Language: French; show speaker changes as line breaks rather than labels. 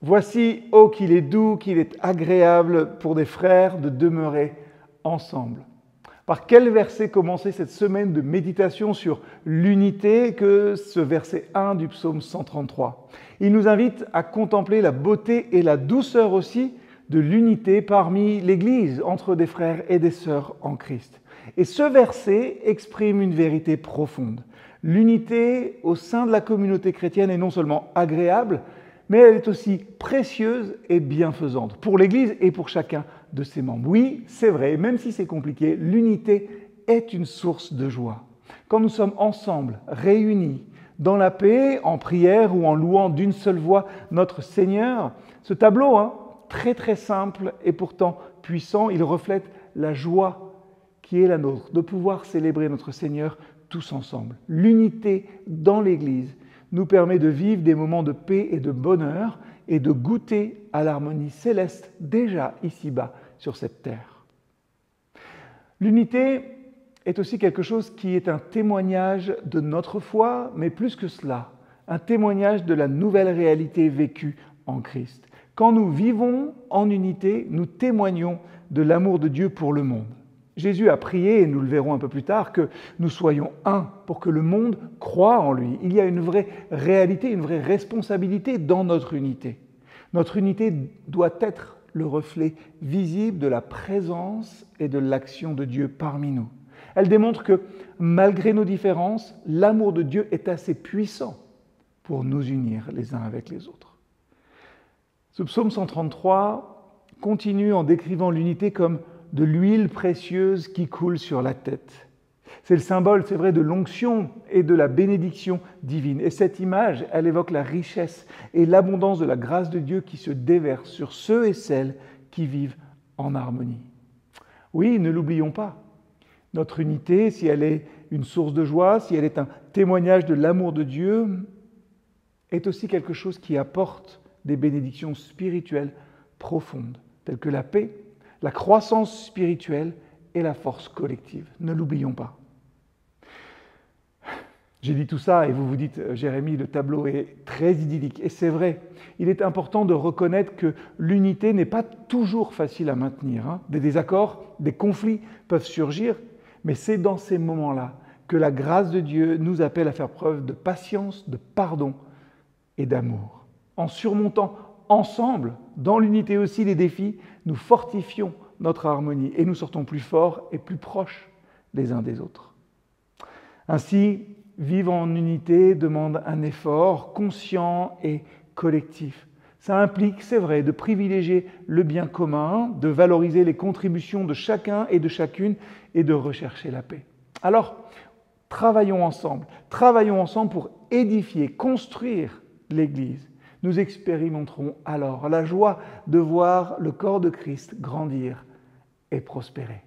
Voici, oh, qu'il est doux, qu'il est agréable pour des frères de demeurer ensemble. Par quel verset commencer cette semaine de méditation sur l'unité que ce verset 1 du psaume 133? Il nous invite à contempler la beauté et la douceur aussi de l'unité parmi l'Église, entre des frères et des sœurs en Christ. Et ce verset exprime une vérité profonde. L'unité au sein de la communauté chrétienne est non seulement agréable, mais elle est aussi précieuse et bienfaisante pour l'Église et pour chacun de ses membres. Oui, c'est vrai, même si c'est compliqué, l'unité est une source de joie. Quand nous sommes ensemble, réunis, dans la paix, en prière ou en louant d'une seule voix notre Seigneur, ce tableau, très très simple et pourtant puissant, il reflète la joie qui est la nôtre, de pouvoir célébrer notre Seigneur tous ensemble. L'unité dans l'Église nous permet de vivre des moments de paix et de bonheur et de goûter à l'harmonie céleste déjà ici-bas sur cette terre. L'unité est aussi quelque chose qui est un témoignage de notre foi, mais plus que cela, un témoignage de la nouvelle réalité vécue en Christ. Quand nous vivons en unité, nous témoignons de l'amour de Dieu pour le monde. Jésus a prié, et nous le verrons un peu plus tard, que nous soyons un pour que le monde croie en lui. Il y a une vraie réalité, une vraie responsabilité dans notre unité. Notre unité doit être le reflet visible de la présence et de l'action de Dieu parmi nous. Elle démontre que, malgré nos différences, l'amour de Dieu est assez puissant pour nous unir les uns avec les autres. Ce psaume 133 continue en décrivant l'unité comme de l'huile précieuse qui coule sur la tête. C'est le symbole, c'est vrai, de l'onction et de la bénédiction divine. Et cette image, elle évoque la richesse et l'abondance de la grâce de Dieu qui se déverse sur ceux et celles qui vivent en harmonie. Oui, ne l'oublions pas. Notre unité, si elle est une source de joie, si elle est un témoignage de l'amour de Dieu, est aussi quelque chose qui apporte des bénédictions spirituelles profondes, telles que la paix, la croissance spirituelle et la force collective. Ne l'oublions pas. J'ai dit tout ça et vous vous dites, Jérémie, le tableau est très idyllique. Et c'est vrai, il est important de reconnaître que l'unité n'est pas toujours facile à maintenir. Des désaccords, des conflits peuvent surgir, mais c'est dans ces moments-là que la grâce de Dieu nous appelle à faire preuve de patience, de pardon et d'amour. En surmontant ensemble, dans l'unité aussi, les défis, nous fortifions notre harmonie et nous sortons plus forts et plus proches les uns des autres. Ainsi, vivre en unité demande un effort conscient et collectif. Ça implique, c'est vrai, de privilégier le bien commun, de valoriser les contributions de chacun et de chacune et de rechercher la paix. Alors, travaillons ensemble pour édifier, construire l'Église. Nous expérimenterons alors la joie de voir le corps de Christ grandir et prospérer.